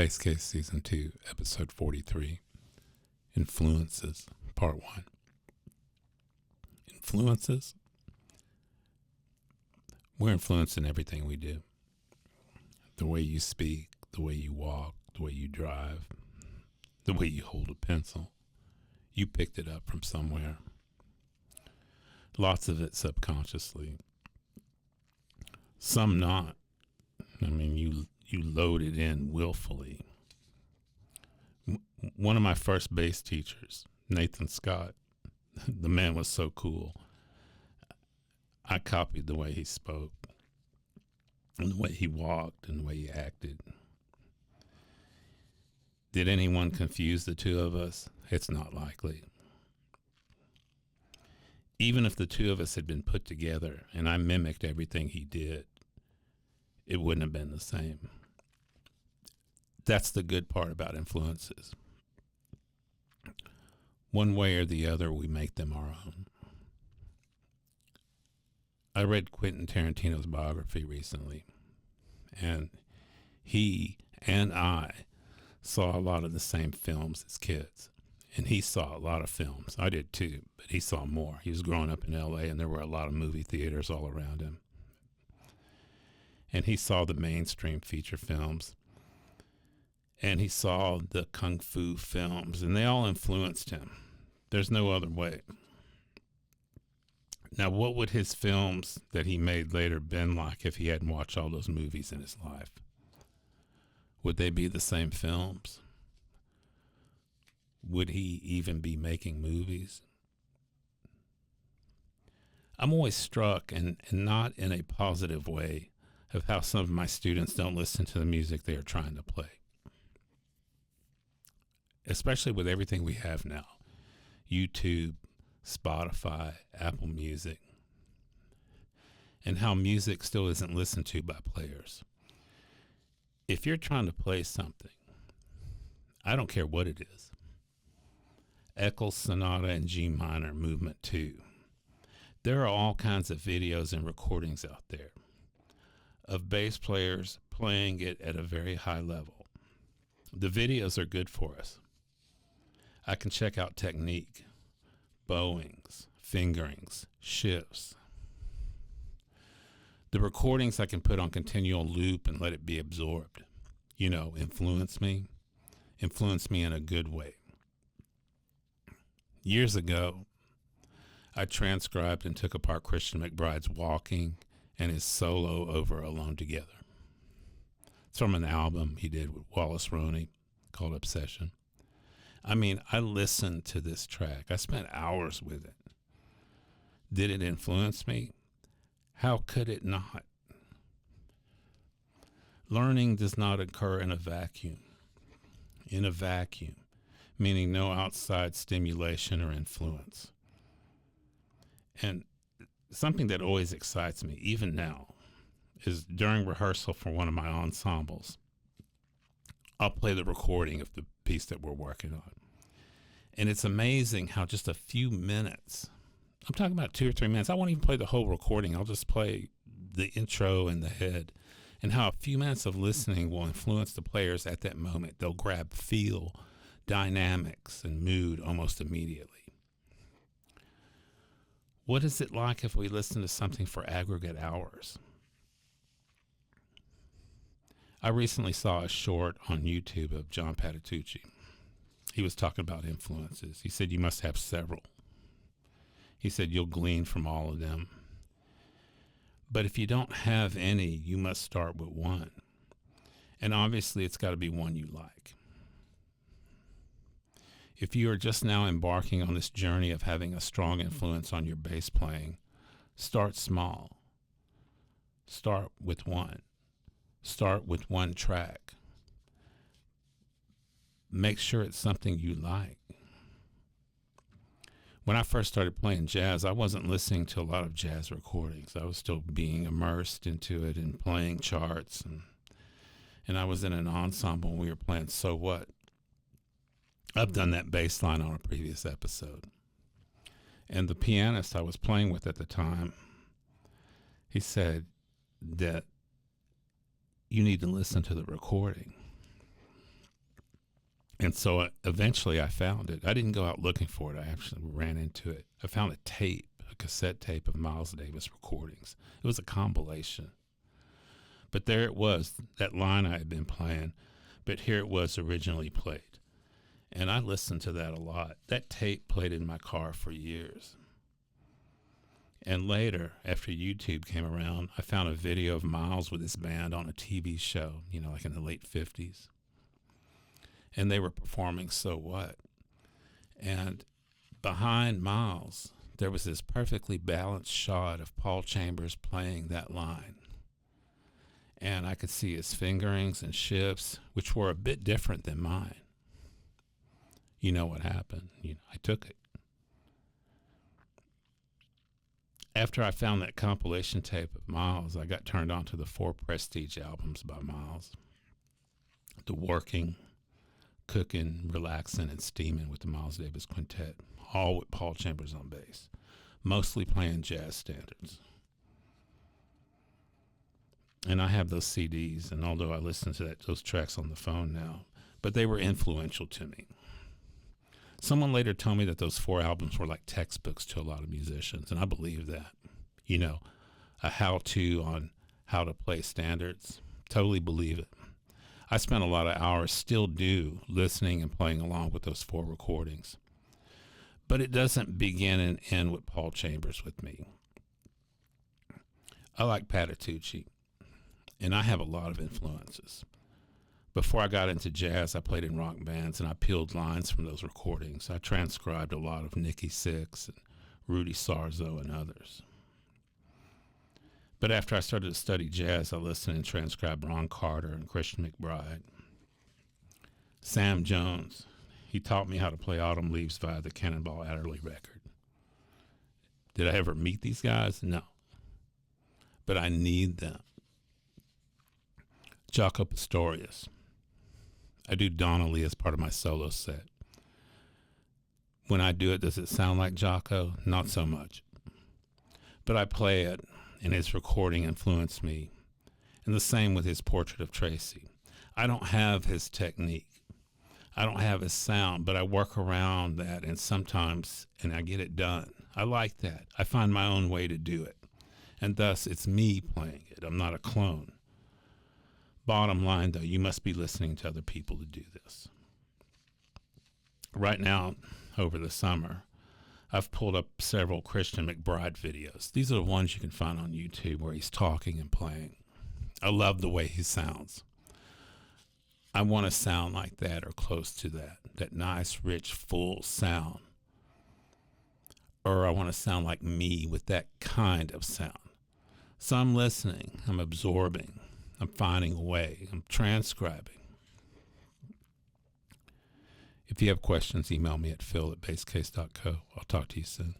Base Case Season 2, Episode 43, Influences, Part 1. Influences? We're influenced in everything we do. The way you speak, the way you walk, the way you drive, the way you hold a pencil. You picked it up from somewhere. Lots of it subconsciously. Some not. I mean, you load it in willfully. One of my first bass teachers, Nathan Scott, the man was so cool. I copied the way he spoke, and the way he walked, and the way he acted. Did anyone confuse the two of us? It's not likely. Even if the two of us had been put together and I mimicked everything he did, it wouldn't have been the same. That's the good part about influences. One way or the other, we make them our own. I read Quentin Tarantino's biography recently, and he and I saw a lot of the same films as kids. And he saw a lot of films. I did too, but he saw more. He was growing up in LA, and there were a lot of movie theaters all around him. And he saw the mainstream feature films. And he saw the kung fu films, and they all influenced him. There's no other way. Now, what would his films that he made later been like if he hadn't watched all those movies in his life? Would they be the same films? Would he even be making movies? I'm always struck, and not in a positive way, of how some of my students don't listen to the music they are trying to play. Especially with everything we have now. YouTube, Spotify, Apple Music. And how music still isn't listened to by players. If you're trying to play something, I don't care what it is. Eccles Sonata in G minor, Movement 2. There are all kinds of videos and recordings out there of bass players playing it at a very high level. The videos are good for us. I can check out technique, bowings, fingerings, shifts. The recordings I can put on continual loop and let it be absorbed. Influence me in a good way. Years ago, I transcribed and took apart Christian McBride's Walking and his solo over Alone Together. It's from an album he did with Wallace Roney called Obsession. I mean, I listened to this track. I spent hours with it. Did it influence me? How could it not? Learning does not occur in a vacuum. In a vacuum. Meaning no outside stimulation or influence. And something that always excites me, even now, is during rehearsal for one of my ensembles, I'll play the recording of the piece that we're working on. And it's amazing how just a few minutes, I'm talking about 2 or 3 minutes, I won't even play the whole recording, I'll just play the intro and the head, and how a few minutes of listening will influence the players at that moment. They'll grab feel, dynamics, and mood almost immediately. What is it like if we listen to something for aggregate hours? I recently saw a short on YouTube of John Patitucci. He was talking about influences. He said you must have several. He said you'll glean from all of them. But if you don't have any, you must start with one. And obviously it's got to be one you like. If you are just now embarking on this journey of having a strong influence on your bass playing, start small. Start with one. Start with one track. Make sure it's something you like. When I first started playing jazz, I wasn't listening to a lot of jazz recordings. I was still being immersed into it and playing charts. And I was in an ensemble and we were playing So What. I've done that bass line on a previous episode. And the pianist I was playing with at the time, he said that you need to listen to the recording. And so eventually I found it. I didn't go out looking for it. I actually ran into it. I found a cassette tape of Miles Davis recordings. It was a compilation. But there it was, that line I had been playing, but here it was originally played. And I listened to that a lot. That tape played in my car for years. And later, after YouTube came around, I found a video of Miles with his band on a TV show, like in the late 50s. And they were performing So What? And behind Miles, there was this perfectly balanced shot of Paul Chambers playing that line. And I could see his fingerings and shifts, which were a bit different than mine. You know what happened. I took it. After I found that compilation tape of Miles, I got turned on to the 4 Prestige albums by Miles. The Working, Cooking, Relaxing, and Steaming with the Miles Davis Quintet, all with Paul Chambers on bass, mostly playing jazz standards. And I have those CDs, and although I listen to those tracks on the phone now, but they were influential to me. Someone later told me that those 4 albums were like textbooks to a lot of musicians, and I believe that. A how-to on how to play standards. Totally believe it. I spent a lot of hours, still do, listening and playing along with those 4 recordings. But it doesn't begin and end with Paul Chambers with me. I like Patitucci, and I have a lot of influences. Before I got into jazz, I played in rock bands, and I peeled lines from those recordings. I transcribed a lot of Nikki Sixx and Rudy Sarzo and others. But after I started to study jazz, I listened and transcribed Ron Carter and Christian McBride. Sam Jones, he taught me how to play Autumn Leaves via the Cannonball Adderley record. Did I ever meet these guys? No. But I need them. Jaco Pastorius. I do Donna Lee as part of my solo set. When I do it, does it sound like Jaco? Not so much. But I play it, and his recording influenced me. And the same with his Portrait of Tracy. I don't have his technique. I don't have his sound, but I work around that, and sometimes, and I get it done. I like that. I find my own way to do it. And thus, it's me playing it. I'm not a clone. Bottom line, though, you must be listening to other people to do this. Right now, over the summer, I've pulled up several Christian McBride videos. These are the ones you can find on YouTube where he's talking and playing. I love the way he sounds. I want to sound like that or close to that nice, rich, full sound. Or I want to sound like me with that kind of sound. So I'm listening, I'm absorbing, I'm finding a way, I'm transcribing. If you have questions, email me at phil@basscase.co. I'll talk to you soon.